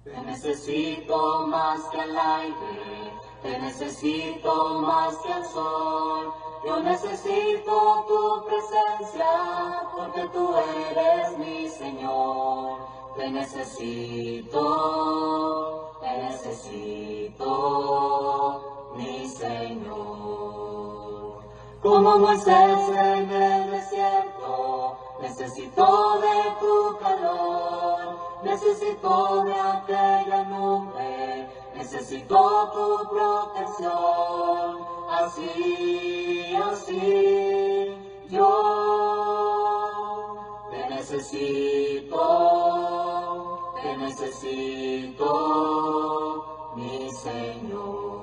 Te necesito más que al aire, te necesito más que al sol. Yo necesito tu presencia, porque tú eres mi Señor. Te necesito, mi Señor. Como Moisés en el desierto, necesito de tu calor, necesito de aquella nube, necesito tu protección. Así, yo te necesito, mi Señor.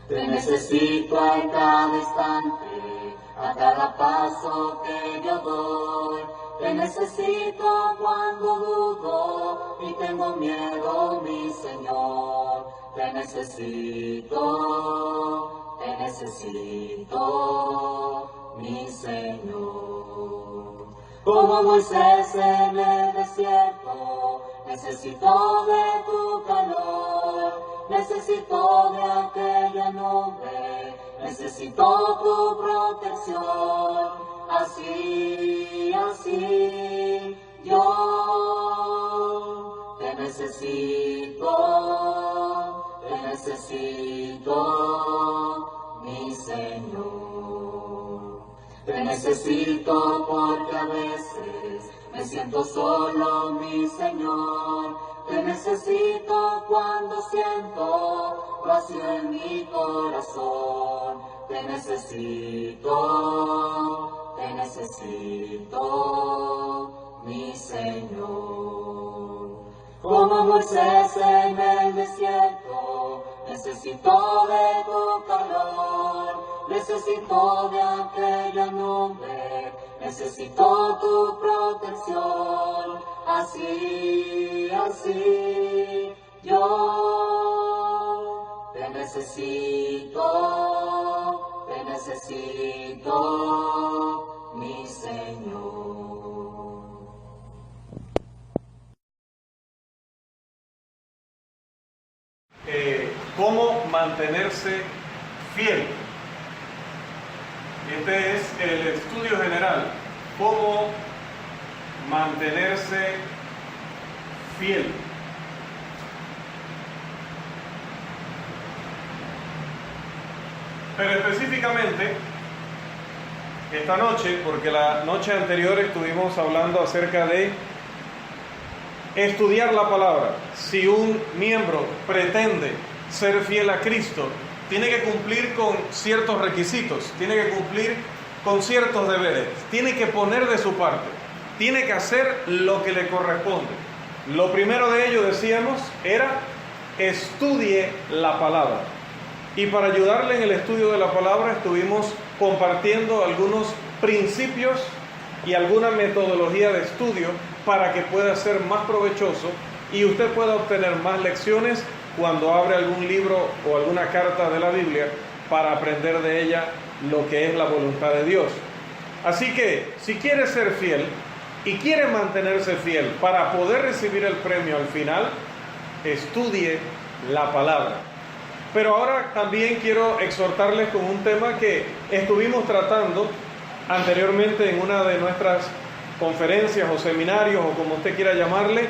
Te necesito a cada instante, a cada paso que yo doy. Te necesito cuando dudo y tengo miedo, mi Señor. Te necesito, mi Señor. Como Moisés en el desierto, necesito de tu calor, necesito de aquella nube, necesito tu protección. Así, yo te necesito, mi Señor. Te necesito porque a veces me siento solo, mi Señor. Te necesito cuando siento vacío en mi corazón. Te necesito, mi Señor. Como Moisés en el desierto, necesito de tu calor, necesito de aquella nube, necesito tu protección. Así, yo te necesito, mi Señor. ¿Cómo mantenerse fiel? Este es el estudio general. ¿Cómo mantenerse fiel? Pero específicamente, esta noche, porque la noche anterior estuvimos hablando acerca de estudiar la palabra. Si un miembro pretende ser fiel a Cristo, tiene que cumplir con ciertos requisitos, tiene que cumplir con ciertos deberes, tiene que poner de su parte, tiene que hacer lo que le corresponde. Lo primero de ello, decíamos, era estudie la palabra. Y para ayudarle en el estudio de la palabra estuvimos compartiendo algunos principios y alguna metodología de estudio para que pueda ser más provechoso y usted pueda obtener más lecciones cuando abre algún libro o alguna carta de la Biblia para aprender de ella lo que es la voluntad de Dios. Así que, si quiere ser fiel y quiere mantenerse fiel para poder recibir el premio al final, estudie la palabra. Pero ahora también quiero exhortarles con un tema que estuvimos tratando anteriormente en una de nuestras conferencias o seminarios o como usted quiera llamarle,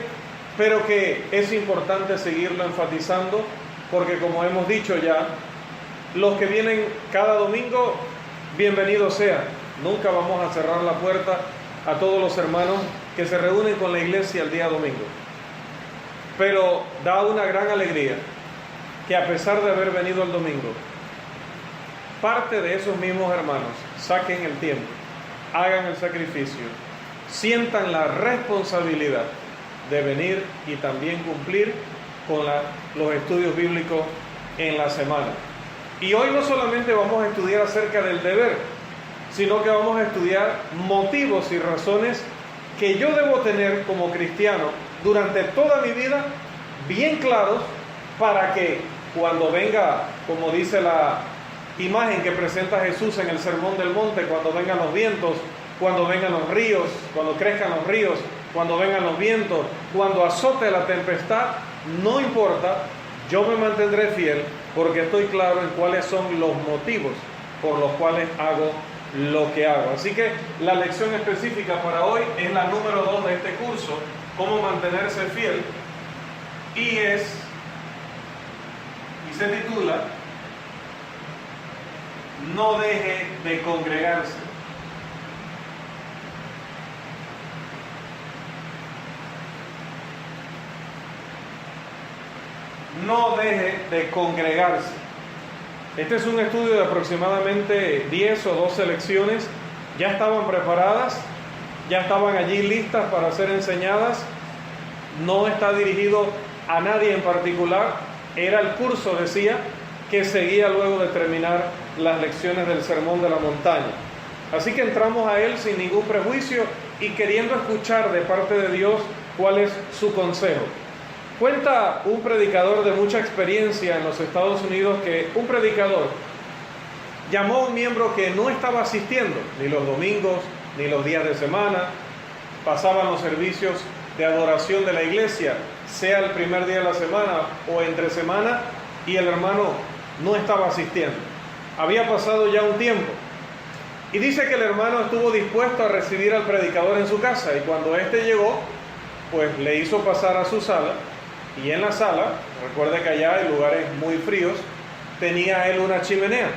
pero que es importante seguirlo enfatizando porque, como hemos dicho ya, los que vienen cada domingo, bienvenidos sean. Nunca vamos a cerrar la puerta a todos los hermanos que se reúnen con la iglesia el día domingo. Pero da una gran alegría que, a pesar de haber venido el domingo, parte de esos mismos hermanos saquen el tiempo, hagan el sacrificio, sientan la responsabilidad de venir y también cumplir con los estudios bíblicos en la semana. Y hoy no solamente vamos a estudiar acerca del deber, sino que vamos a estudiar motivos y razones que yo debo tener como cristiano durante toda mi vida bien claros, para que cuando venga, como dice la imagen que presenta Jesús en el Sermón del Monte, cuando vengan los vientos, cuando vengan los ríos, cuando crezcan los ríos, cuando vengan los vientos, cuando azote la tempestad, no importa, yo me mantendré fiel porque estoy claro en cuáles son los motivos por los cuales hago lo que hago. Así que la lección específica para hoy es la número 2 de este curso, cómo mantenerse fiel, y se titula No deje de congregarse. No deje de congregarse. Este es un estudio de aproximadamente 10 o 12 lecciones. Ya estaban preparadas, ya estaban allí listas para ser enseñadas. No está dirigido a nadie en particular. Era el curso, decía, que seguía luego de terminar las lecciones del Sermón de la Montaña. Así que entramos a él sin ningún prejuicio y queriendo escuchar de parte de Dios cuál es su consejo. Cuenta un predicador de mucha experiencia en los Estados Unidos que un predicador llamó a un miembro que no estaba asistiendo ni los domingos ni los días de semana, pasaban los servicios de adoración de la iglesia, sea el primer día de la semana o entre semana, y el hermano no estaba asistiendo. Había pasado ya un tiempo. Y dice que el hermano estuvo dispuesto a recibir al predicador en su casa, y cuando éste llegó, pues le hizo pasar a su sala, y en la sala, recuerde que allá hay lugares muy fríos, tenía él una chimenea,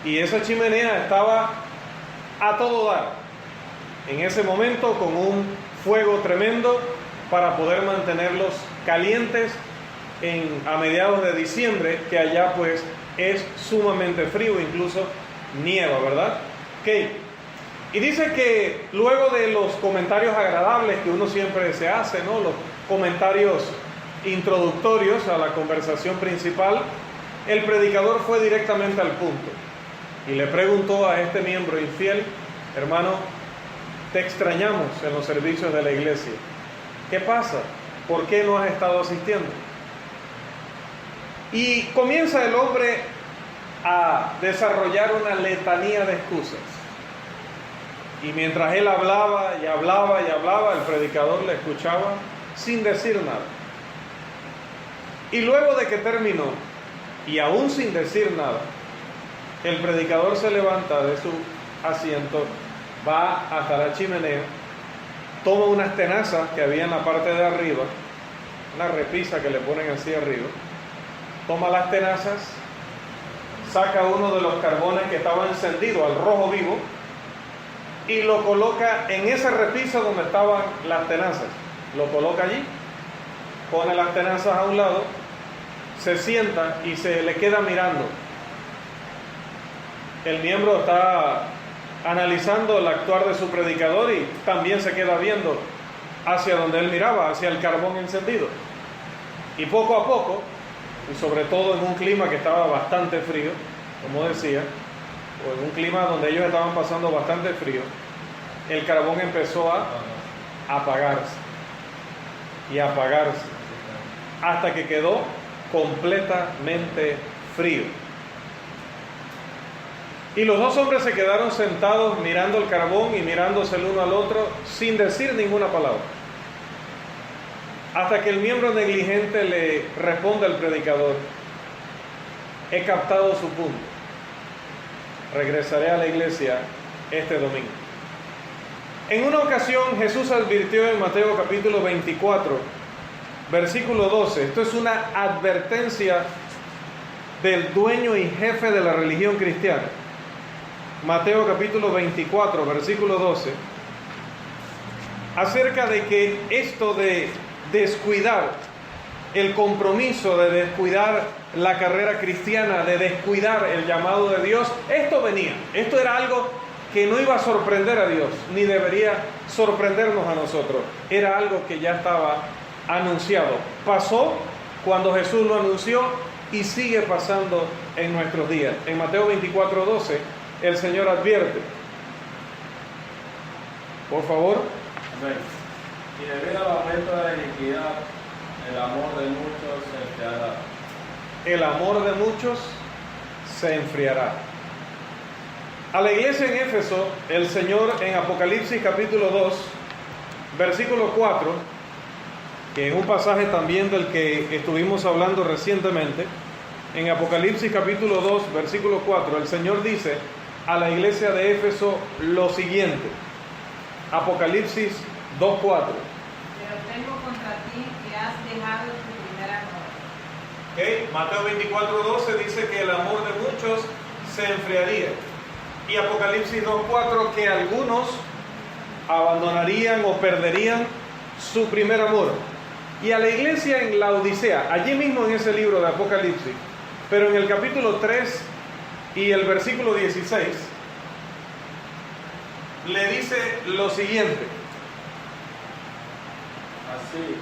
y esa chimenea estaba a todo dar, en ese momento con un fuego tremendo para poder mantenerlos calientes a mediados de diciembre, que allá pues es sumamente frío, incluso nieva, ¿verdad? Okay. Y dice que luego de los comentarios agradables que uno siempre se hace, ¿no? Los comentarios introductorios a la conversación principal, el predicador fue directamente al punto y le preguntó a este miembro infiel: hermano, te extrañamos en los servicios de la iglesia. ¿Qué pasa? ¿Por qué no has estado asistiendo? Y comienza el hombre a desarrollar una letanía de excusas. Y mientras él hablaba y hablaba y hablaba, el predicador le escuchaba sin decir nada. Y luego de que terminó, y aún sin decir nada, el predicador se levanta de su asiento, va hasta la chimenea, toma unas tenazas que había en la parte de arriba, una repisa que le ponen así arriba, toma las tenazas, saca uno de los carbones que estaba encendido al rojo vivo y lo coloca en esa repisa donde estaban las tenazas. Lo coloca allí, pone las tenazas a un lado, se sienta y se le queda mirando. El miembro está analizando el actuar de su predicador y también se queda viendo hacia donde él miraba, hacia el carbón encendido. Y poco a poco, y sobre todo en un clima que estaba bastante frío, como decía, o en un clima donde ellos estaban pasando bastante frío, el carbón empezó a apagarse y apagarse hasta que quedó completamente frío. Y los dos hombres se quedaron sentados mirando el carbón y mirándose el uno al otro sin decir ninguna palabra, hasta que el miembro negligente le responde al predicador: he captado su punto, regresaré a la iglesia este domingo. En una ocasión Jesús advirtió en Mateo capítulo 24, versículo 12, esto es una advertencia del dueño y jefe de la religión cristiana. Mateo capítulo 24, versículo 12, acerca de que esto de descuidar el compromiso, de descuidar la carrera cristiana, de descuidar el llamado de Dios, esto venía, esto era algo que no iba a sorprender a Dios, ni debería sorprendernos a nosotros, era algo que ya estaba anunciado. Pasó cuando Jesús lo anunció y sigue pasando en nuestros días. En Mateo 24, 12, el Señor advierte. Por favor. Amén. Y debido al aumento de la iniquidad, el amor de muchos se enfriará. El amor de muchos se enfriará. A la iglesia en Éfeso, el Señor en Apocalipsis capítulo 2, versículo 4, que es un pasaje también del que estuvimos hablando recientemente. En Apocalipsis capítulo 2, versículo 4, el Señor dice a la iglesia de Éfeso lo siguiente. Apocalipsis 2:4. Pero tengo contra ti que has dejado tu primer amor. Okay. Mateo 24:12 dice que el amor de muchos se enfriaría. Y Apocalipsis 2:4 que algunos abandonarían o perderían su primer amor. Y a la iglesia en Laodicea, allí mismo en ese libro de Apocalipsis, pero en el capítulo 3 y el versículo 16, le dice lo siguiente. Así,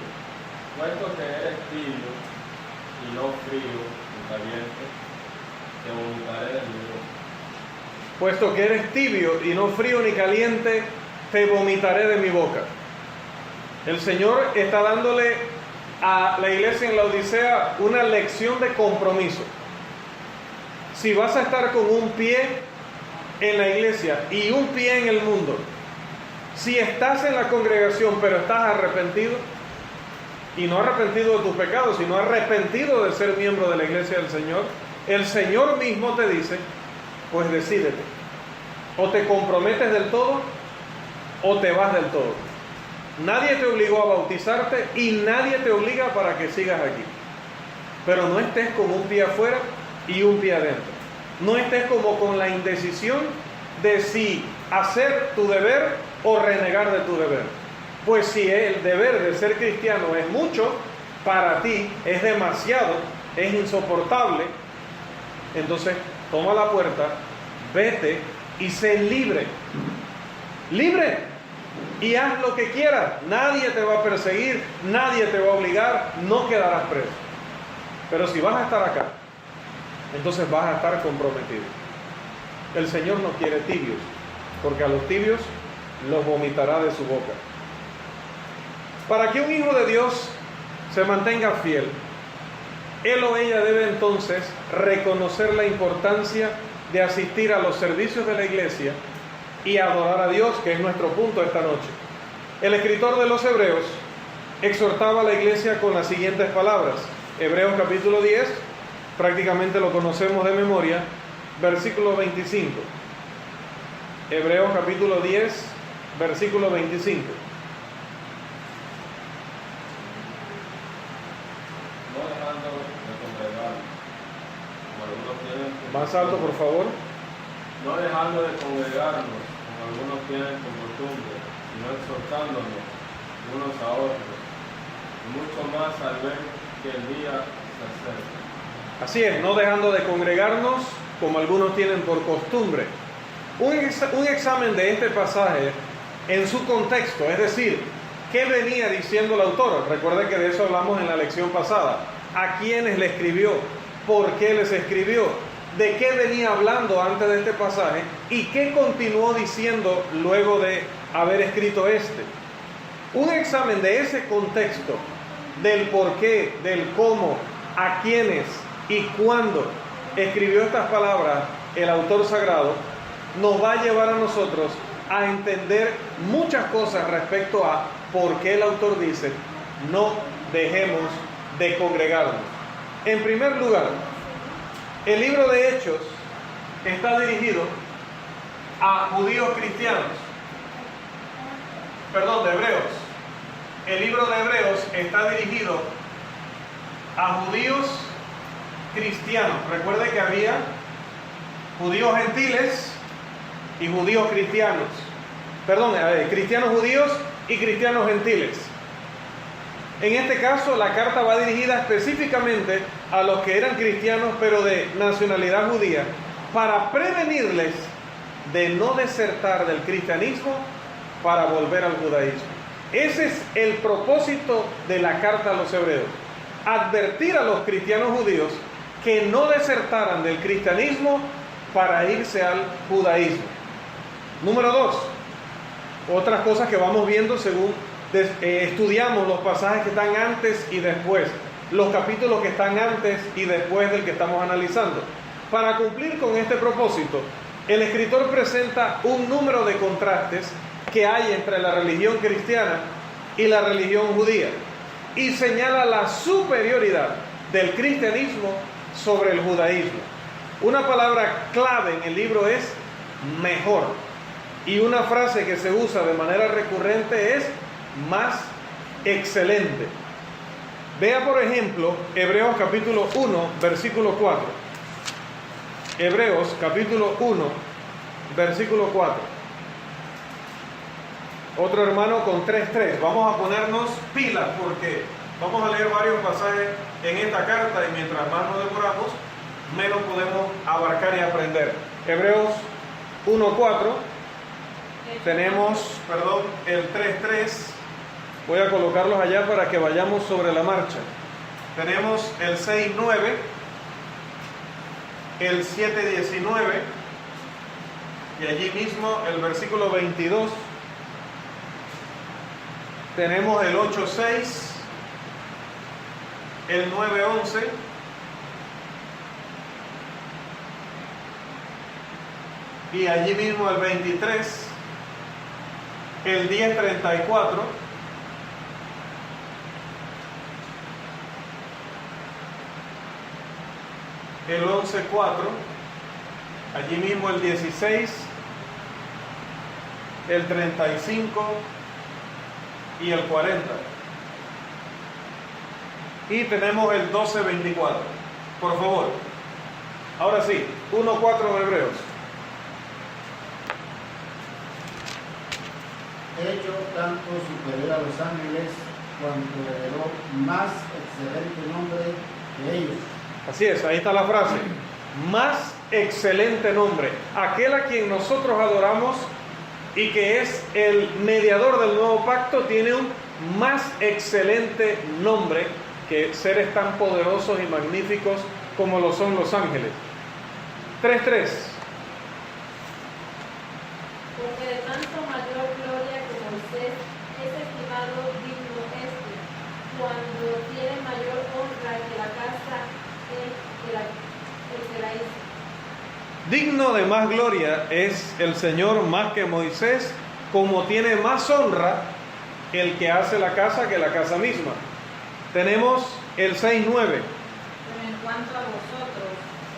puesto que eres tibio y no frío ni caliente, te vomitaré de mi boca. Puesto que eres tibio y no frío ni caliente, te vomitaré de mi boca. El Señor está dándole a la iglesia en Laodicea una lección de compromiso. Si vas a estar con un pie en la iglesia y un pie en el mundo, si estás en la congregación pero estás arrepentido, y no arrepentido de tus pecados, sino arrepentido de ser miembro de la iglesia del Señor, el Señor mismo te dice, pues decídete, o te comprometes del todo o te vas del todo. Nadie te obligó a bautizarte y nadie te obliga para que sigas aquí. Pero no estés con un pie afuera y un pie adentro. No estés como con la indecisión de si hacer tu deber o renegar de tu deber. Pues si el deber de ser cristiano es mucho, para ti es demasiado, es insoportable, entonces toma la puerta, vete y sé libre. Libre. Y haz lo que quieras. Nadie te va a perseguir, nadie te va a obligar, no quedarás preso. Pero si vas a estar acá, entonces vas a estar comprometido. El Señor no quiere tibios, porque a los tibios los vomitará de su boca. Para que un hijo de Dios se mantenga fiel, él o ella debe entonces reconocer la importancia de asistir a los servicios de la iglesia y adorar a Dios, que es nuestro punto esta noche. El escritor de los Hebreos exhortaba a la iglesia con las siguientes palabras. Hebreos capítulo 10, prácticamente lo conocemos de memoria, versículo 25. Hebreos capítulo 10, versículo 25. No dejando de congregar, como algunos tienen Más alto, por favor. no dejando de congregarnos, como algunos tienen por costumbre, sino exhortándonos unos a otros, y mucho más al ver que el día se acerca. Así es, no dejando de congregarnos, como algunos tienen por costumbre. Un examen de este pasaje en su contexto, es decir, ¿qué venía diciendo el autor? Recuerden que de eso hablamos en la lección pasada. ¿A quiénes le escribió? ¿Por qué les escribió? ¿De qué venía hablando antes de este pasaje? ¿Y qué continuó diciendo luego de haber escrito este? Un examen de ese contexto, del por qué, del cómo, a quiénes y cuándo escribió estas palabras el autor sagrado, nos va a llevar a nosotros a entender muchas cosas respecto a por qué el autor dice, no dejemos de congregarnos. En primer lugar, el libro de Hechos está dirigido a judíos cristianos. Perdón, de Hebreos. El libro de Hebreos está dirigido a judíos cristianos. Recuerde que había judíos gentiles y judíos cristianos. Perdón, cristianos judíos y cristianos gentiles. En este caso, la carta va dirigida específicamente a los que eran cristianos, pero de nacionalidad judía, para prevenirles de no desertar del cristianismo para volver al judaísmo. Ese es el propósito de la carta a los hebreos. Advertir a los cristianos judíos que no desertaran del cristianismo para irse al judaísmo. Número 2. Otras cosas que vamos viendo según estudiamos los pasajes que están antes y después, los capítulos que están antes y después del que estamos analizando. Para cumplir con este propósito, el escritor presenta un número de contrastes que hay entre la religión cristiana y la religión judía, y señala la superioridad del cristianismo sobre el judaísmo. Una palabra clave en el libro es mejor, y una frase que se usa de manera recurrente es más excelente. Vea por ejemplo Hebreos capítulo 1 versículo 4. Hebreos capítulo 1 versículo 4. Otro hermano con 3:3. Vamos a ponernos pilas porque vamos a leer varios pasajes en esta carta y mientras más nos demoramos, menos podemos abarcar y aprender. Hebreos 1:4. Tenemos, el 3:3. Voy a colocarlos allá para que vayamos sobre la marcha. Tenemos el 6:9, el 7:19 y allí mismo el versículo 22. Tenemos el 8:6, el 9:11 y allí mismo el 23, el 10:34, el 11:4, allí mismo el 16, el 35 y el 40. Y tenemos el 12:24. Por favor. Ahora sí, 1:4 de Hebreos. Hecho tanto superior a los ángeles, cuanto heredó más excelente nombre que ellos. Así es, ahí está la frase. Más excelente nombre. Aquel a quien nosotros adoramos y que es el mediador del nuevo pacto tiene un más excelente nombre que seres tan poderosos y magníficos como lo son los ángeles. 3:3. Porque de tanto mayor gloria que Moisés es estimado digno este, cuando tiene mayor honra que la casa el que la hizo. Digno de más gloria es el Señor más que Moisés, como tiene más honra el que hace la casa que la casa misma. Tenemos el 6:9. Pero en cuanto a vosotros,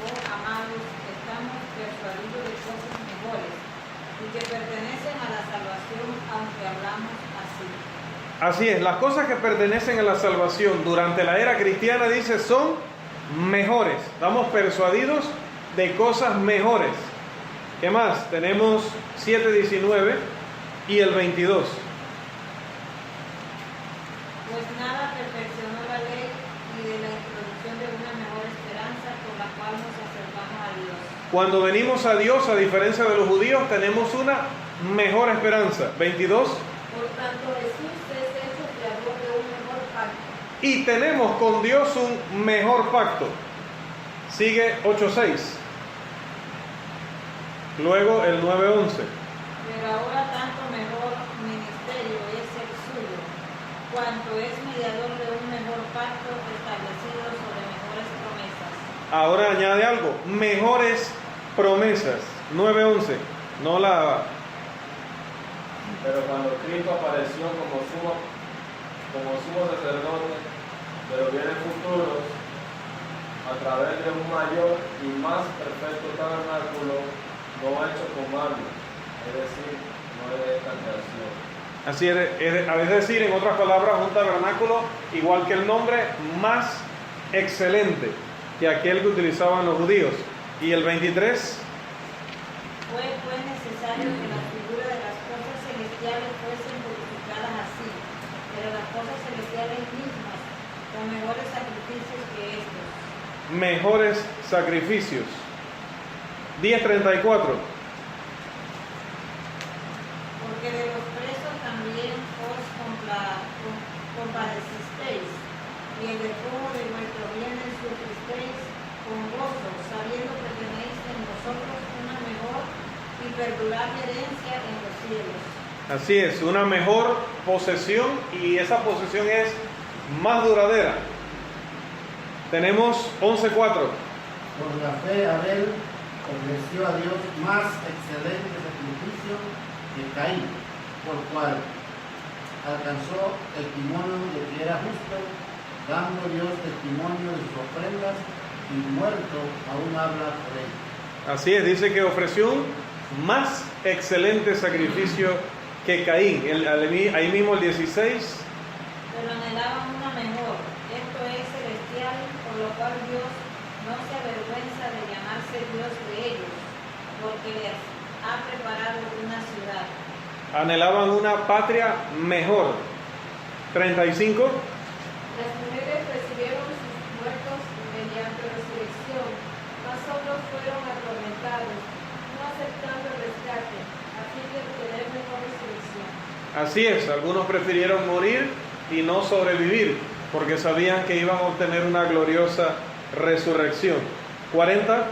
oh amados, estamos persuadidos de cosas mejores y que pertenecen a la salvación, aunque hablamos así. Así es, las cosas que pertenecen a la salvación durante la era cristiana, dice, son mejores. Estamos persuadidos de cosas mejores. ¿Qué más? Tenemos 7:19 y el 22. Pues nada perfeccionó la ley y de la introducción de una mejor esperanza por la cual nos acercamos a Dios. Cuando venimos a Dios, a diferencia de los judíos, tenemos una mejor esperanza. 22. Por tanto, Jesús es hecho creador de un mejor pacto. Y tenemos con Dios un mejor pacto. Sigue 8:6. Luego el 9:11. Pero ahora tanto mejor ministerio es el suyo, cuanto es mediador de un mejor pacto establecido sobre mejores promesas. Ahora añade algo, mejores promesas. 9:11. No la... Pero cuando Cristo apareció como sumo sacerdote de los bienes futuros, a través de un mayor y más perfecto tabernáculo, no hecho con manos, es decir, no es de esta creación. Así es decir, en otras palabras, un tabernáculo, igual que el nombre, más excelente que aquel que utilizaban los judíos. Y el 23. Fue pues necesario que la figura de las cosas celestiales fuesen purificadas así, pero las cosas celestiales mismas, con mejores sacrificios que estos. Mejores sacrificios. 10:34. Porque de los presos también os compadecisteis, y el despojo de nuestros bienes sufristeis con gozo, sabiendo que tenéis en vosotros una mejor y perdurable herencia en los cielos. Así es, una mejor posesión y esa posesión es más duradera. Tenemos 11:4. Por la fe Abel ofreció a Dios más excelente sacrificio que Caín, por cual alcanzó testimonio de que era justo, dando Dios testimonio de sus ofrendas, y muerto aún habla por él. Así es, dice que ofreció un más excelente sacrificio que Caín. Ahí mismo el 16. Pero anhelaban una mejor, esto es celestial, por lo cual Dios no se avergüenza de llamarse Dios de ellos, porque les ha preparado una ciudad. Anhelaban una patria mejor. 35. Las mujeres recibieron sus muertos mediante resurrección, mas otros fueron atormentados, no aceptando el rescate, a fin de obtener mejor resurrección. Así es, algunos prefirieron morir y no sobrevivir, porque sabían que iban a obtener una gloriosa resurrección. 40.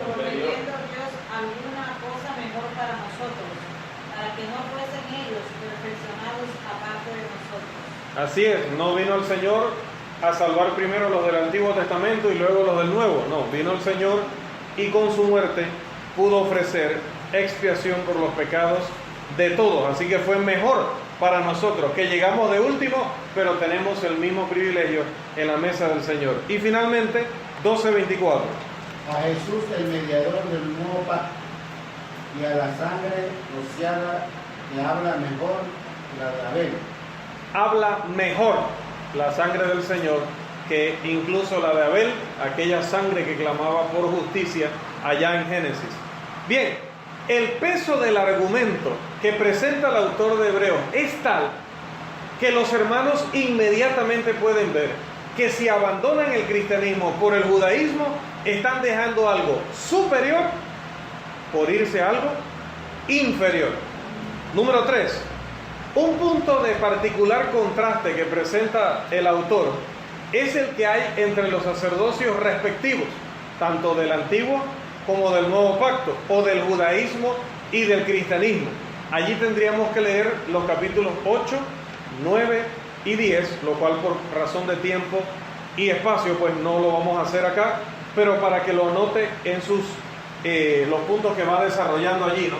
Proveyendo Dios alguna cosa mejor para nosotros, para que no fuesen ellos perfeccionados aparte de nosotros. Así es, no vino el Señor a salvar primero los del Antiguo Testamento y luego los del Nuevo. No, vino el Señor y con su muerte pudo ofrecer expiación por los pecados de todos. Así que fue mejor para nosotros, que llegamos de último, pero tenemos el mismo privilegio en la mesa del Señor. Y finalmente, 12:24. A Jesús, el mediador del nuevo pacto, y a la sangre rociada, que habla mejor que la de Abel. Habla mejor la sangre del Señor que incluso la de Abel, aquella sangre que clamaba por justicia allá en Génesis. Bien, el peso del argumento que presenta el autor de Hebreos es tal que los hermanos inmediatamente pueden ver que si abandonan el cristianismo por el judaísmo, están dejando algo superior por irse a algo inferior. Número 3. Un punto de particular contraste que presenta el autor es el que hay entre los sacerdocios respectivos, tanto del Antiguo como del Nuevo Pacto, o del judaísmo y del cristianismo. Allí tendríamos que leer los capítulos 8, 9 y 10, lo cual por razón de tiempo y espacio pues no lo vamos a hacer acá, pero para que lo anote en sus los puntos que va desarrollando allí, ¿no?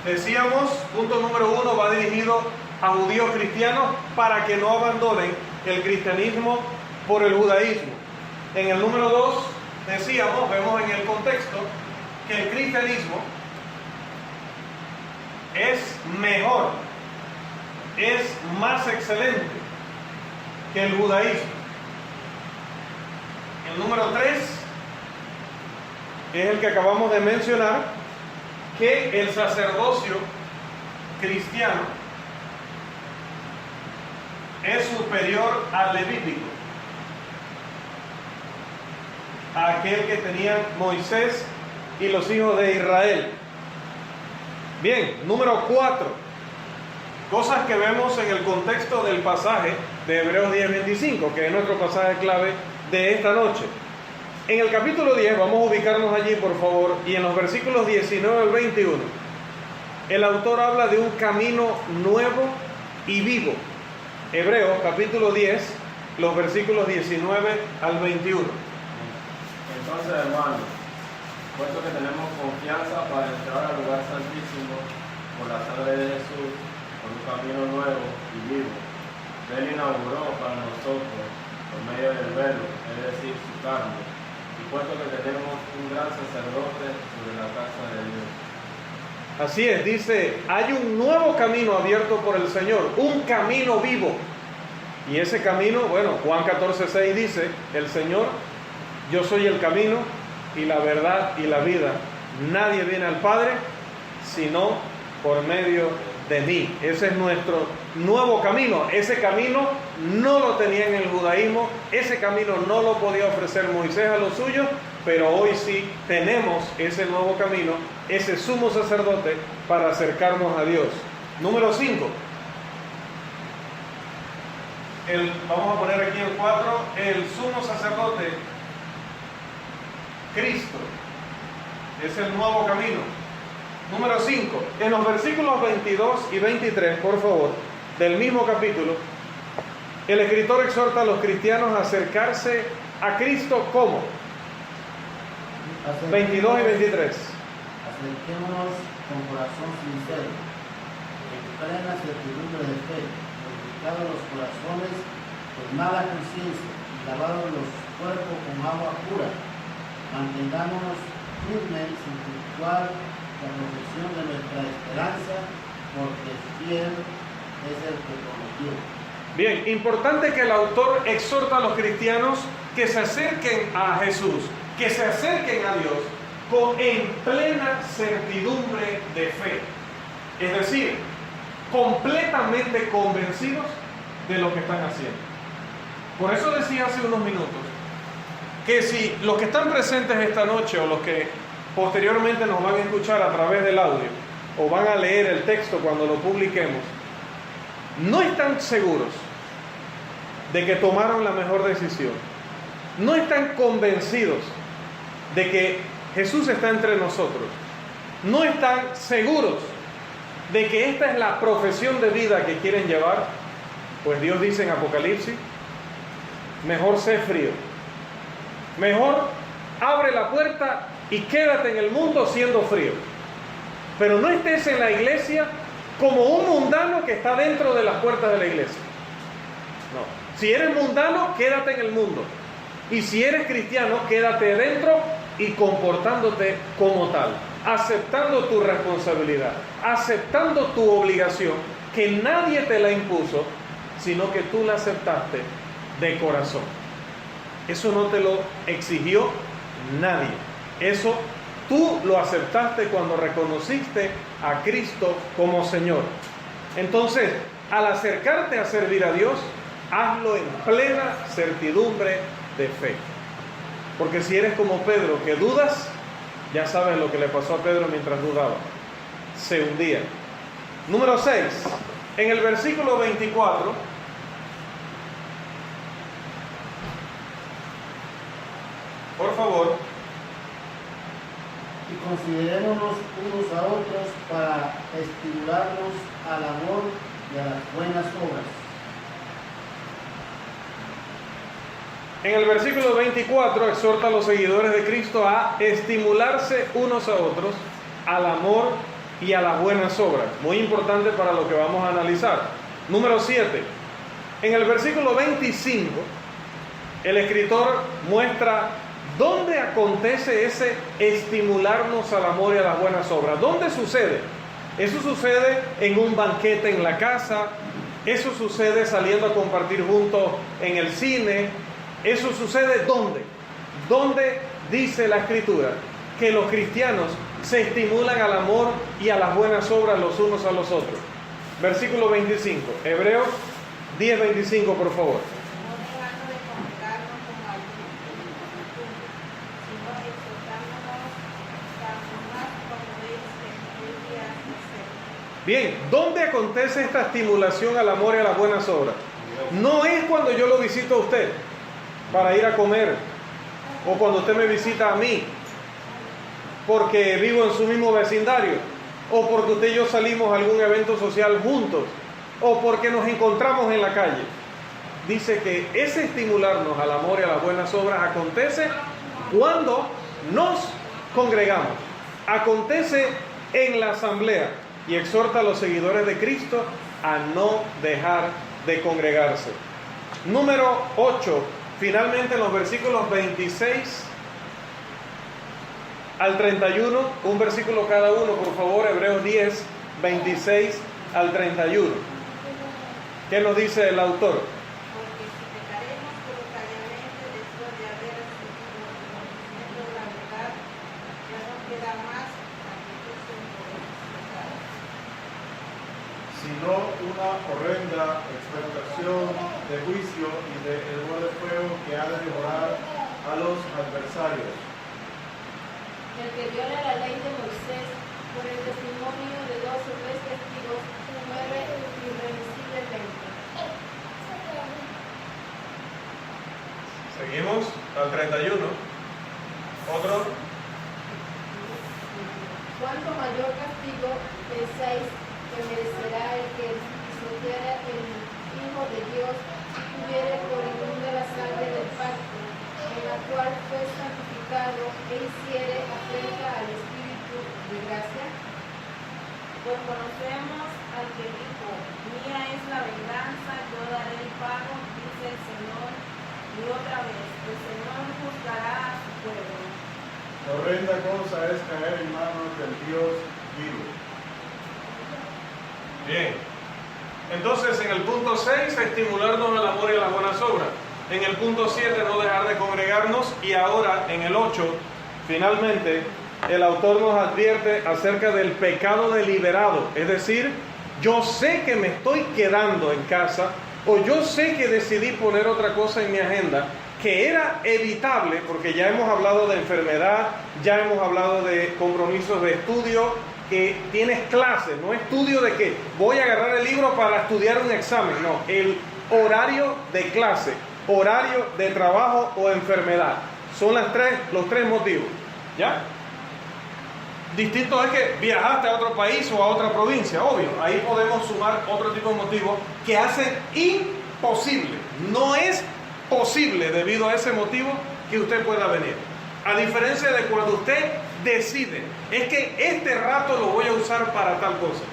Decíamos, punto número 1 va dirigido a judíos cristianos para que no abandonen el cristianismo por el judaísmo. En el número 2 decíamos, vemos en el contexto que el cristianismo es mejor, es más excelente que el judaísmo. El número 3 es el que acabamos de mencionar, que el sacerdocio cristiano es superior al levítico, a aquel que tenían Moisés y los hijos de Israel. Bien, número 4, cosas que vemos en el contexto del pasaje de Hebreos 10:25, que es nuestro pasaje clave de esta noche. En el capítulo 10, vamos a ubicarnos allí por favor, y en los versículos 19 al 21, el autor habla de un camino nuevo y vivo. Hebreos capítulo 10, los versículos 19 al 21. Entonces, hermanos, puesto que tenemos confianza para entrar al lugar santísimo por la sangre de Jesús, por un camino nuevo y vivo, Él inauguró para nosotros por medio del velo, es decir, su carne, y puesto que tenemos un gran sacerdote sobre la casa de Dios. Así es, dice, hay un nuevo camino abierto por el Señor, un camino vivo. Y ese camino, bueno, Juan 14:6 dice, el Señor, yo soy el camino y la verdad y la vida. Nadie viene al Padre sino por medio de mí. Ese es nuestro nuevo camino. Ese camino no lo tenía en el judaísmo, ese camino no lo podía ofrecer Moisés a los suyos, pero hoy sí tenemos ese nuevo camino, ese sumo sacerdote para acercarnos a Dios. Número 5. Vamos a poner aquí el 4, el sumo sacerdote, Cristo, es el nuevo camino. Número 5, en los versículos 22 y 23, por favor, del mismo capítulo, el escritor exhorta a los cristianos a acercarse a Cristo como 22 y 23. Acerquémonos con corazón sincero, plena certidumbre de fe, purificados los corazones con mala conciencia, y lavados los cuerpos con agua pura. Mantengámonos firmes sin fluctuar la profesión de nuestra esperanza, porque fiel es el que prometió. Bien, importante que el autor exhorta a los cristianos que se acerquen a Jesús, que se acerquen a Dios en plena certidumbre de fe. Es decir, completamente convencidos de lo que están haciendo. Por eso decía hace unos minutos que si los que están presentes esta noche o los que posteriormente nos van a escuchar a través del audio o van a leer el texto cuando lo publiquemos, no están seguros de que tomaron la mejor decisión, no están convencidos de que Jesús está entre nosotros, no están seguros de que esta es la profesión de vida que quieren llevar, pues Dios dice en Apocalipsis, mejor sé frío, mejor abre la puerta y quédate en el mundo siendo frío, pero no estés en la iglesia como un mundano que está dentro de las puertas de la iglesia. No, si eres mundano, quédate en el mundo, y si eres cristiano, quédate dentro y comportándote como tal, aceptando tu responsabilidad, aceptando tu obligación, que nadie te la impuso, sino que tú la aceptaste de corazón. Eso no te lo exigió nadie. Eso tú lo aceptaste cuando reconociste a Cristo como Señor. Entonces, al acercarte a servir a Dios, hazlo en plena certidumbre de fe. Porque si eres como Pedro, que dudas, ya sabes lo que le pasó a Pedro mientras dudaba. Se hundía. Número 6. En el versículo 24, por favor. Y considerémonos unos a otros para estimularnos al amor y a las buenas obras. En el versículo 24 exhorta a los seguidores de Cristo a estimularse unos a otros al amor y a las buenas obras. Muy importante para lo que vamos a analizar. Número 7. En el versículo 25, el escritor muestra dónde acontece ese estimularnos al amor y a las buenas obras. ¿Dónde sucede? Eso sucede en un banquete en la casa, eso sucede saliendo a compartir juntos en el cine. ¿Eso sucede dónde? ¿Dónde dice la Escritura que los cristianos se estimulan al amor y a las buenas obras los unos a los otros? Versículo 25, Hebreos 10:25, por favor. No dejando de congregarnos como algunos tienen por costumbre, sino exhortándonos tanto más como veis el día se acerca. Bien, ¿dónde acontece esta estimulación al amor y a las buenas obras? No es cuando yo lo visito a usted para ir a comer, o cuando usted me visita a mí porque vivo en su mismo vecindario, o porque usted y yo salimos a algún evento social juntos, o porque nos encontramos en la calle. Dice que ese estimularnos al amor y a las buenas obras acontece cuando nos congregamos, acontece en la asamblea, y exhorta a los seguidores de Cristo a no dejar de congregarse. Número 8. Finalmente, en los versículos 26 al 31, un versículo cada uno, por favor. Hebreos 10, 26 al 31. ¿Qué nos dice el autor? Porque si pecaremos voluntariamente después de haber recibido el conocimiento de la verdad, ya no queda más sacrificio por esos pecados, sino una horrenda expectación de juicio y de hervor de fuego que ha de devorar a los adversarios. El que viola la ley de Moisés por el testimonio de 2 o 3 testigos muere irremisiblemente. Seguimos al 31. Otro. ¿Cuánto mayor castigo pensáis que merecerá el que pisoteara el Hijo de Dios si tuviere por inmunda la sangre del pacto, en la cual fue santificado e hiciere afrenta al Espíritu de gracia? pues conocemos al que dijo, mía es la venganza, yo daré el pago, dice el Señor. Y otra vez, el Señor juzgará a su pueblo. Horrenda cosa es caer en manos del Dios vivo. Bien. Entonces, en el punto 6, estimularnos al amor y a las buenas obras. En el punto 7, no dejar de congregarnos. Y ahora, en el 8, finalmente, el autor nos advierte acerca del pecado deliberado. Es decir, yo sé que me estoy quedando en casa, o yo sé que decidí poner otra cosa en mi agenda, que era evitable, porque ya hemos hablado de enfermedad, ya hemos hablado de compromisos de estudio, que tienes clases, no estudio de que voy a agarrar el libro para estudiar un examen, no, el horario de clase, horario de trabajo o enfermedad, son los tres motivos, ¿ya? Distinto es que viajaste a otro país o a otra provincia, obvio, ahí podemos sumar otro tipo de motivos que hacen imposible, no es posible debido a ese motivo que usted pueda venir. A diferencia de cuando usted decide, es que este rato lo voy a usar para tal cosa.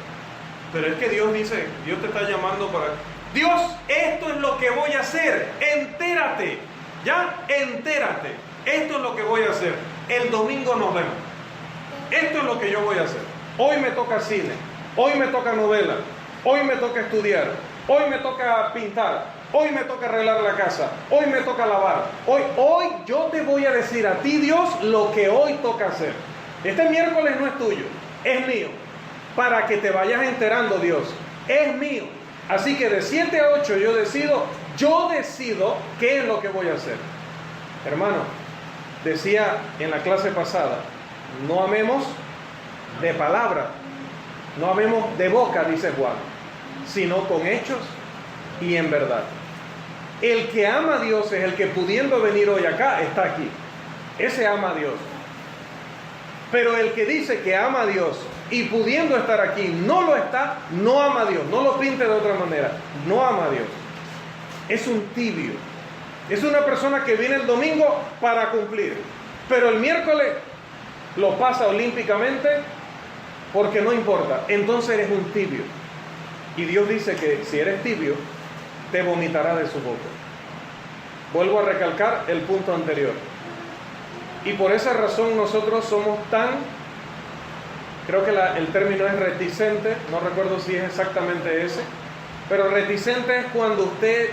Pero es que Dios dice, Dios te está llamando para... Dios, esto es lo que voy a hacer, entérate, ya, entérate, esto es lo que voy a hacer, el domingo nos vemos, esto es lo que yo voy a hacer, hoy me toca cine, hoy me toca novela, hoy me toca estudiar, hoy me toca pintar, hoy me toca arreglar la casa, hoy me toca lavar, hoy yo te voy a decir a ti, Dios, lo que hoy toca hacer. Este miércoles no es tuyo, es mío, para que te vayas enterando, Dios, es mío. Así que de 7 a 8 yo decido qué es lo que voy a hacer. Hermano, decía en la clase pasada, no amemos de palabra, no amemos de boca, dice Juan, sino con hechos y en verdad. El que ama a Dios es el que, pudiendo venir hoy acá, está aquí. Ese ama a Dios. Pero el que dice que ama a Dios y pudiendo estar aquí no lo está, no ama a Dios. No lo pinte de otra manera, no ama a Dios. Es un tibio. Es una persona que viene el domingo para cumplir, pero el miércoles lo pasa olímpicamente porque no importa. Entonces eres un tibio. Y Dios dice que si eres tibio, te vomitará de su boca. Vuelvo a recalcar el punto anterior. Y por esa razón nosotros somos tan, creo que el término es reticente, no recuerdo si es exactamente ese, pero reticente es cuando usted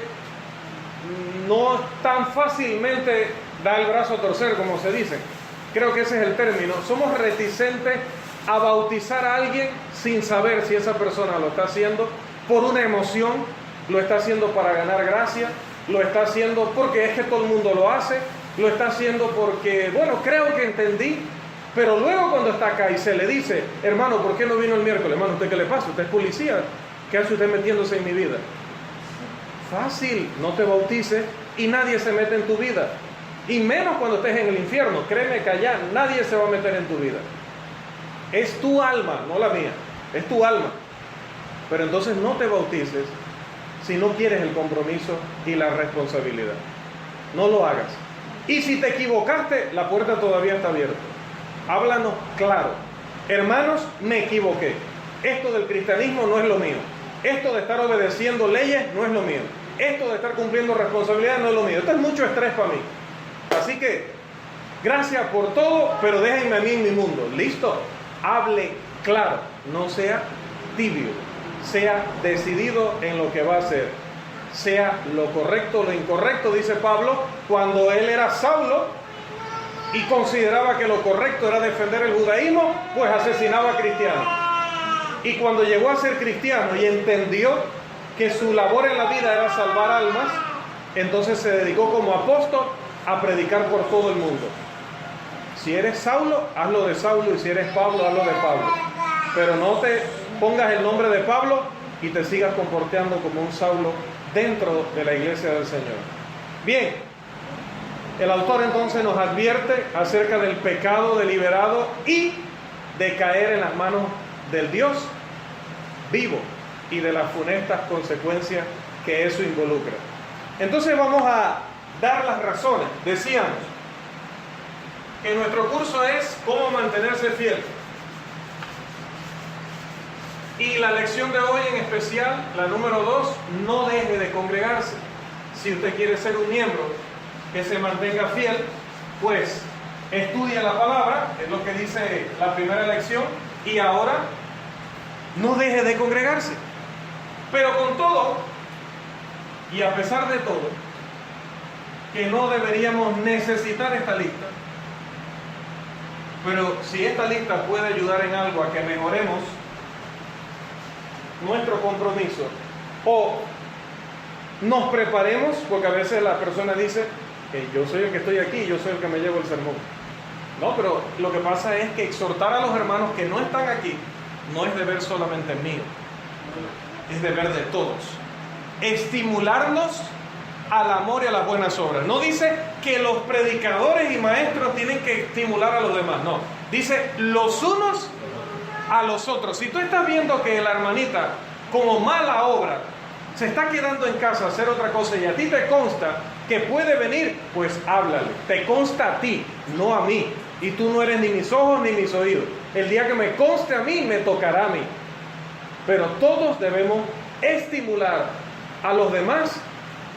no tan fácilmente da el brazo a torcer, como se dice. Creo que ese es el término. Somos reticentes a bautizar a alguien sin saber si esa persona lo está haciendo por una emoción, lo está haciendo para ganar gracia, lo está haciendo porque es que todo el mundo lo hace, lo está haciendo porque, bueno, creo que entendí, pero luego cuando está acá y se le dice, hermano, ¿por qué no vino el miércoles? Hermano, ¿usted qué le pasa? Usted es policía, ¿qué hace usted metiéndose en mi vida? Fácil, no te bautices y nadie se mete en tu vida, y menos cuando estés en el infierno. Créeme que allá nadie se va a meter en tu vida. Es tu alma, no la mía, es tu alma. Pero entonces no te bautices si no quieres el compromiso y la responsabilidad. No lo hagas. Y si te equivocaste, la puerta todavía está abierta. Háblanos claro. Hermanos, me equivoqué. Esto del cristianismo no es lo mío. Esto de estar obedeciendo leyes no es lo mío. Esto de estar cumpliendo responsabilidades no es lo mío. Esto es mucho estrés para mí. Así que, gracias por todo, pero déjenme a mí en mi mundo. ¿Listo? Hable claro. No sea tibio. Sea decidido en lo que va a hacer. Sea lo correcto o lo incorrecto, dice Pablo, cuando él era Saulo y consideraba que lo correcto era defender el judaísmo, pues asesinaba a cristianos. Y cuando llegó a ser cristiano y entendió que su labor en la vida era salvar almas, entonces se dedicó como apóstol a predicar por todo el mundo. Si eres Saulo, hazlo de Saulo, y si eres Pablo, hazlo de Pablo. Pero no te pongas el nombre de Pablo y te sigas comportando como un Saulo dentro de la iglesia del Señor. Bien, el autor entonces nos advierte acerca del pecado deliberado y de caer en las manos del Dios vivo y de las funestas consecuencias que eso involucra. Entonces vamos a dar las razones. Decíamos que nuestro curso es cómo mantenerse fiel. Y la lección de hoy en especial, la número 2, no deje de congregarse. Si usted quiere ser un miembro que se mantenga fiel, pues estudia la palabra, es lo que dice la primera lección, y ahora no deje de congregarse. Pero con todo, y a pesar de todo, que no deberíamos necesitar esta lista, pero si esta lista puede ayudar en algo a que mejoremos nuestro compromiso o nos preparemos, porque a veces la persona dice que yo soy el que estoy aquí, yo soy el que me llevo el sermón. No, pero lo que pasa es que exhortar a los hermanos que no están aquí no es deber solamente mío, es deber de todos. Estimularnos al amor y a las buenas obras. No dice que los predicadores y maestros tienen que estimular a los demás, no. Dice los unos a los otros. Si tú estás viendo que la hermanita, como mala obra, se está quedando en casa a hacer otra cosa y a ti te consta que puede venir, pues háblale. Te consta a ti, no a mí. Y tú no eres ni mis ojos ni mis oídos. El día que me conste a mí, me tocará a mí. Pero todos debemos estimular a los demás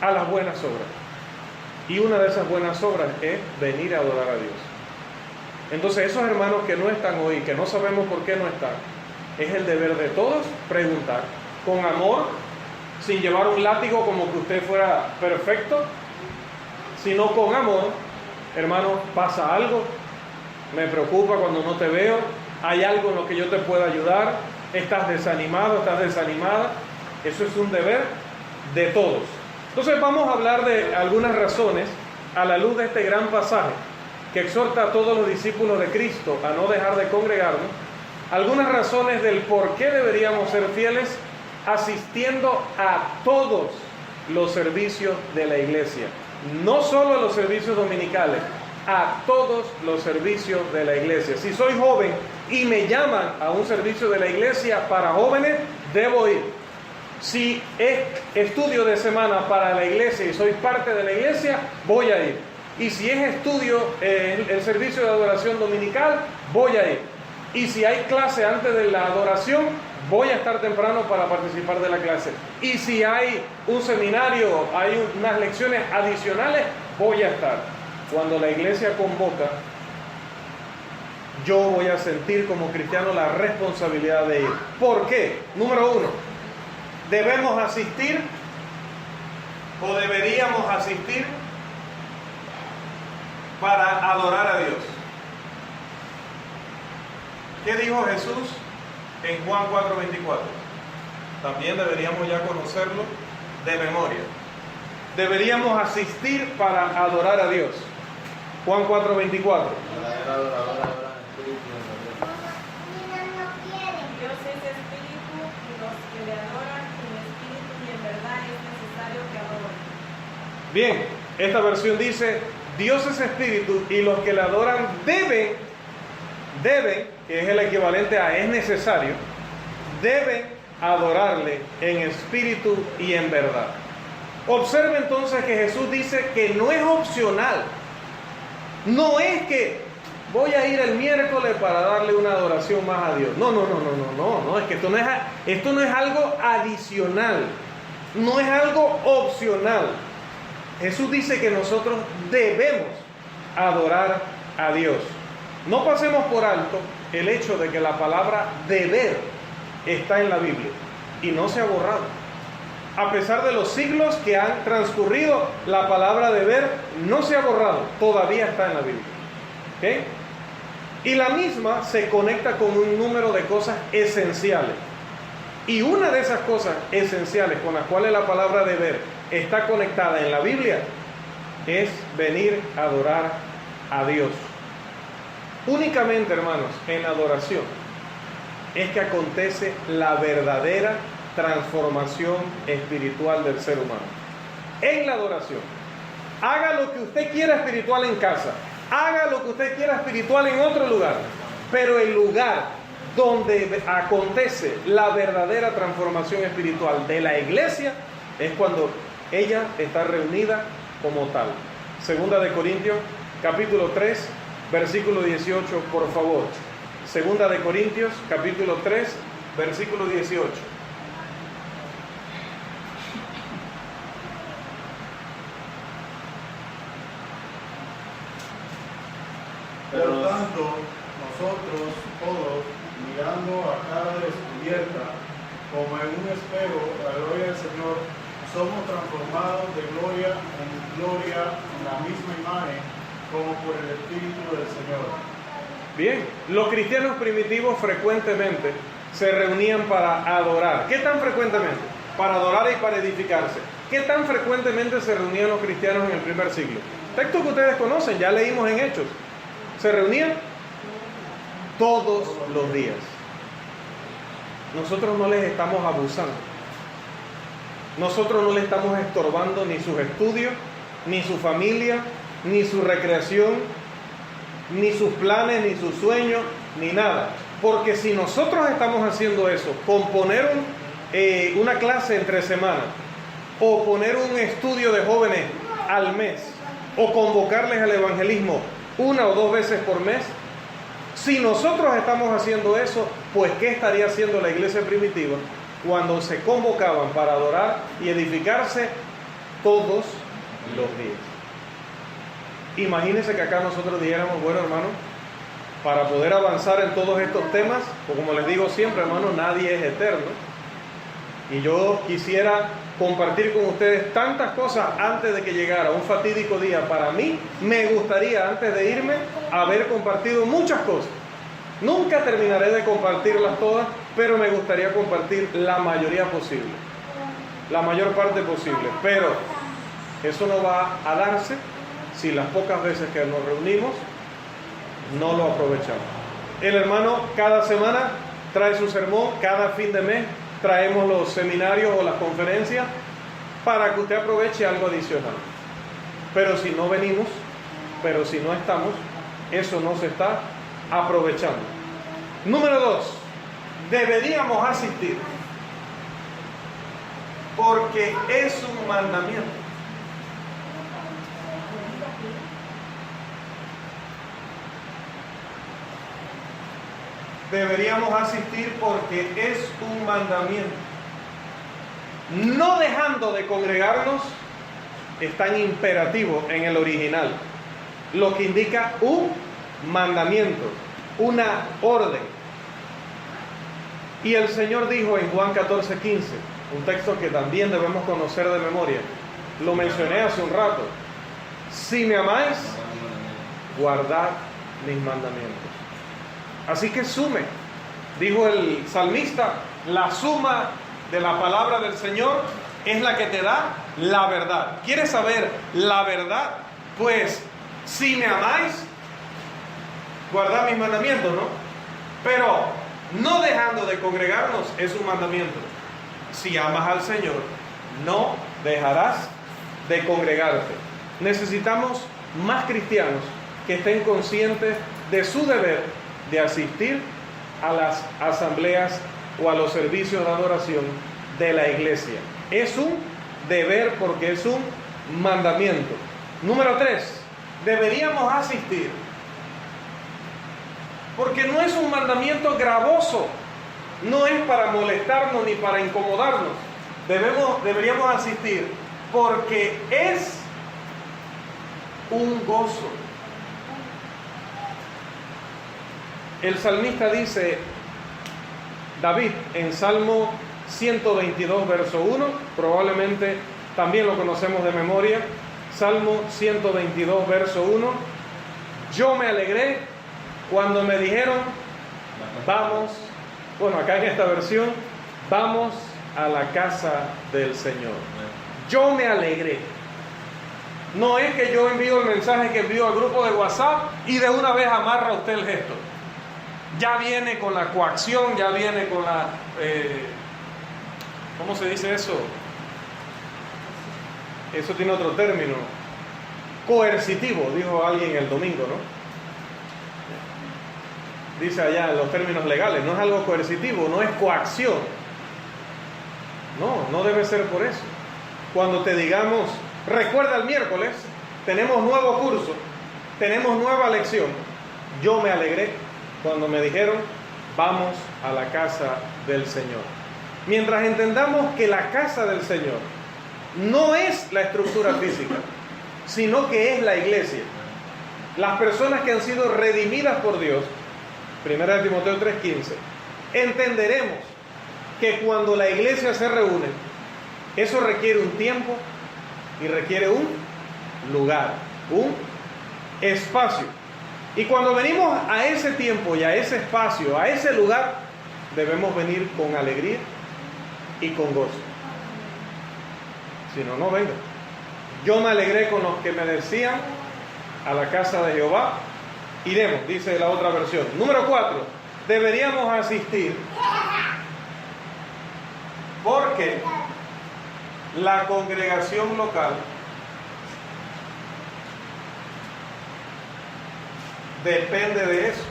a las buenas obras. Y una de esas buenas obras es venir a adorar a Dios. Entonces esos hermanos que no están hoy, que no sabemos por qué no están, es el deber de todos preguntar con amor, sin llevar un látigo como que usted fuera perfecto, sino con amor. Hermano, pasa algo, me preocupa cuando no te veo, hay algo en lo que yo te pueda ayudar, estás desanimado, estás desanimada. Eso es un deber de todos. Entonces vamos a hablar de algunas razones a la luz de este gran pasaje que exhorta a todos los discípulos de Cristo a no dejar de congregarnos. Algunas razones del por qué deberíamos ser fieles asistiendo a todos los servicios de la iglesia, no solo a los servicios dominicales, a todos los servicios de la iglesia. Si soy joven y me llaman a un servicio de la iglesia para jóvenes, debo ir. Si es estudio de semana para la iglesia y soy parte de la iglesia, voy a ir. Y si es estudio, el servicio de adoración dominical, voy a ir. Y si hay clase antes de la adoración, voy a estar temprano para participar de la clase. Y si hay un seminario, hay unas lecciones adicionales, voy a estar. Cuando la iglesia convoca, yo voy a sentir como cristiano la responsabilidad de ir. ¿Por qué? Número 1, debemos asistir o deberíamos asistir para adorar a Dios. ¿Qué dijo Jesús en Juan 4:24? También deberíamos ya conocerlo de memoria. Deberíamos asistir para adorar a Dios. Juan 4:24. Dios es espíritu y los que le adoran en espíritu y en verdad es necesario que adoren. Bien, esta versión dice: Dios es espíritu y los que le adoran deben, que es el equivalente a es necesario, deben adorarle en espíritu y en verdad. Observe entonces que Jesús dice que no es opcional. No es que voy a ir el miércoles para darle una adoración más a Dios. No, es que esto no es algo adicional, no es algo opcional. Jesús dice que nosotros debemos adorar a Dios. No pasemos por alto el hecho de que la palabra deber está en la Biblia y no se ha borrado. A pesar de los siglos que han transcurrido, la palabra deber no se ha borrado, todavía está en la Biblia. ¿Okay? Y la misma se conecta con un número de cosas esenciales. Y una de esas cosas esenciales con las cuales la palabra deber está conectada en la Biblia es venir a adorar a Dios. Únicamente, hermanos, en la adoración es que acontece la verdadera transformación espiritual del ser humano. En la adoración. Haga lo que usted quiera espiritual en casa, haga lo que usted quiera espiritual en otro lugar, pero el lugar donde acontece la verdadera transformación espiritual de la iglesia es cuando ella está reunida como tal. Segunda de Corintios, capítulo 3, versículo 18, por favor. Segunda de Corintios, capítulo 3, versículo 18. Por tanto, nosotros todos, mirando a cara descubierta, como en un espejo, la gloria del Señor, somos transformados de gloria en gloria en la misma imagen, como por el Espíritu del Señor. Bien, los cristianos primitivos frecuentemente se reunían para adorar. ¿Qué tan frecuentemente? Para adorar y para edificarse. ¿Qué tan frecuentemente se reunían los cristianos en el primer siglo? Texto que ustedes conocen, ya leímos en Hechos. Se reunían todos los días. Nosotros no les estamos abusando. Nosotros no les estamos estorbando ni sus estudios, ni su familia, ni su recreación, ni sus planes, ni sus sueños, ni nada. Porque si nosotros estamos haciendo eso, con poner una clase entre semanas, o poner un estudio de jóvenes al mes, o convocarles al evangelismo 1 o 2 veces por mes, si nosotros estamos haciendo eso, pues ¿qué estaría haciendo la iglesia primitiva cuando se convocaban para adorar y edificarse todos los días? Imagínense que acá nosotros dijéramos, bueno, hermano, para poder avanzar en todos estos temas, o como les digo siempre, hermano, nadie es eterno, y yo quisiera compartir con ustedes tantas cosas antes de que llegara un fatídico día. Para mí, me gustaría, antes de irme, haber compartido muchas cosas. Nunca terminaré de compartirlas todas, pero me gustaría compartir la mayoría posible, la mayor parte posible. Pero eso no va a darse si las pocas veces que nos reunimos no lo aprovechamos. El hermano cada semana trae su sermón, cada fin de mes traemos los seminarios o las conferencias para que usted aproveche algo adicional. Pero si no venimos, pero si no estamos, eso no se está aprovechando. Número 2, deberíamos asistir porque es un mandamiento. Deberíamos asistir porque es un mandamiento. No dejando de congregarnos es tan imperativo en el original, lo que indica un mandamiento, una orden. Y el Señor dijo en Juan 14:15, un texto que también debemos conocer de memoria, lo mencioné hace un rato: si me amáis, guardad mis mandamientos. Así que sume, dijo el salmista, la suma de la palabra del Señor es la que te da la verdad. ¿Quieres saber la verdad? Pues, si me amáis, guardad mis mandamientos, ¿no? Pero no dejando de congregarnos es un mandamiento. Si amas al Señor, no dejarás de congregarte. Necesitamos más cristianos que estén conscientes de su deber de asistir a las asambleas o a los servicios de adoración de la iglesia. Es un deber porque es un mandamiento. Número 3, deberíamos asistir porque no es un mandamiento gravoso, no es para molestarnos ni para incomodarnos. Deberíamos asistir porque es un gozo. El salmista dice, David, en Salmo 122, verso 1, probablemente también lo conocemos de memoria, Salmo 122, verso 1, yo me alegré cuando me dijeron, vamos, bueno, acá en esta versión, vamos a la casa del Señor. Yo me alegré. No es que yo envío el mensaje que envío al grupo de WhatsApp y de una vez amarra usted el gesto. Ya viene con la coacción, ya viene con la... ¿cómo se dice eso? Eso tiene otro término. Coercitivo, dijo alguien el domingo, ¿no? Dice allá en los términos legales, no es algo coercitivo, no es coacción. No debe ser por eso. Cuando te digamos, recuerda el miércoles, tenemos nuevo curso, tenemos nueva lección. Yo me alegré cuando me dijeron, vamos a la casa del Señor. Mientras entendamos que la casa del Señor no es la estructura física, sino que es la iglesia. Las personas que han sido redimidas por Dios, 1 Timoteo 3:15, entenderemos que cuando la iglesia se reúne, eso requiere un tiempo y requiere un lugar, un espacio. Y cuando venimos a ese tiempo y a ese espacio, a ese lugar, debemos venir con alegría y con gozo. Si no, no venga. Yo me alegré con los que me decían: a la casa de Jehová iremos, dice la otra versión. Número 4, deberíamos asistir porque la congregación local depende de eso.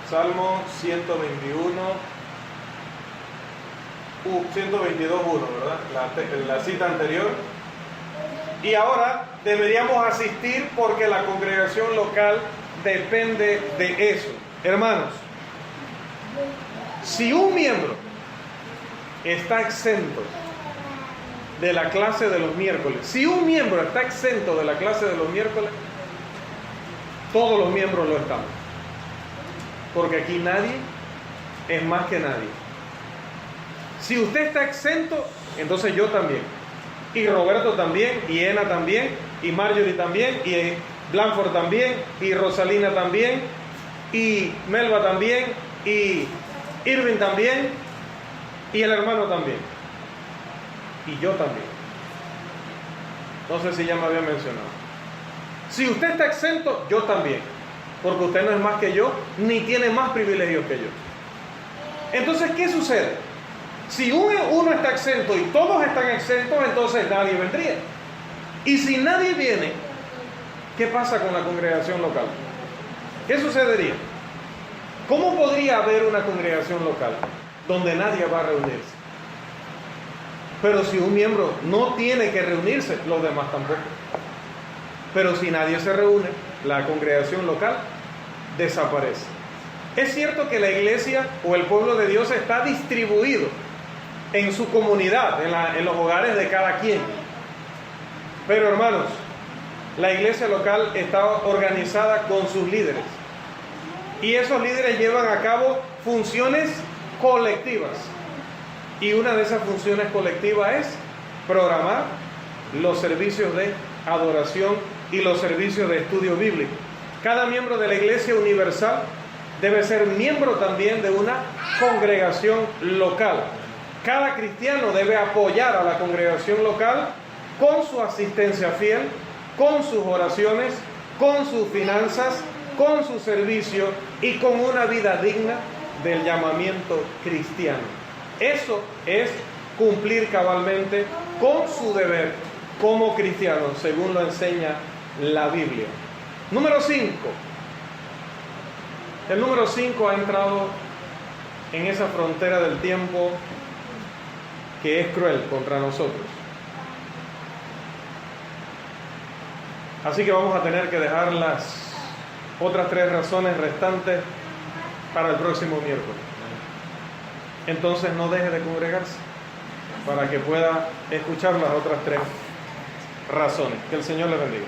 Salmo 122:1, ¿verdad? La cita anterior. Y ahora deberíamos asistir porque la congregación local depende de eso. Hermanos, si un miembro está exento de la clase de los miércoles, todos los miembros lo estamos. Porque aquí nadie es más que nadie. Si usted está exento, entonces yo también. Y Roberto también, y Ena también, y Marjorie también, y Blanford también, y Rosalina también, y Melba también, y Irving también, y el hermano también. Y yo también. No sé si ya me había mencionado. Si usted está exento, yo también. Porque usted no es más que yo, ni tiene más privilegios que yo. Entonces, ¿qué sucede? Si uno está exento y todos están exentos, entonces nadie vendría. Y si nadie viene, ¿qué pasa con la congregación local? ¿Qué sucedería? ¿Cómo podría haber una congregación local donde nadie va a reunirse? Pero si un miembro no tiene que reunirse, los demás tampoco. Pero si nadie se reúne, la congregación local desaparece. Es cierto que la iglesia o el pueblo de Dios está distribuido en su comunidad, en los hogares de cada quien. Pero hermanos, la iglesia local está organizada con sus líderes. Y esos líderes llevan a cabo funciones colectivas. Y una de esas funciones colectivas es programar los servicios de adoración y los servicios de estudio bíblico. Cada miembro de la Iglesia Universal debe ser miembro también de una congregación local. Cada cristiano debe apoyar a la congregación local con su asistencia fiel, con sus oraciones, con sus finanzas, con su servicio y con una vida digna del llamamiento cristiano. Eso es cumplir cabalmente con su deber como cristiano, según lo enseña la Biblia. Número 5. El número 5 ha entrado en esa frontera del tiempo que es cruel contra nosotros. Así que vamos a tener que dejar las otras 3 razones restantes para el próximo miércoles. Entonces no deje de congregarse para que pueda escuchar las otras 3 razones. Que el Señor le bendiga.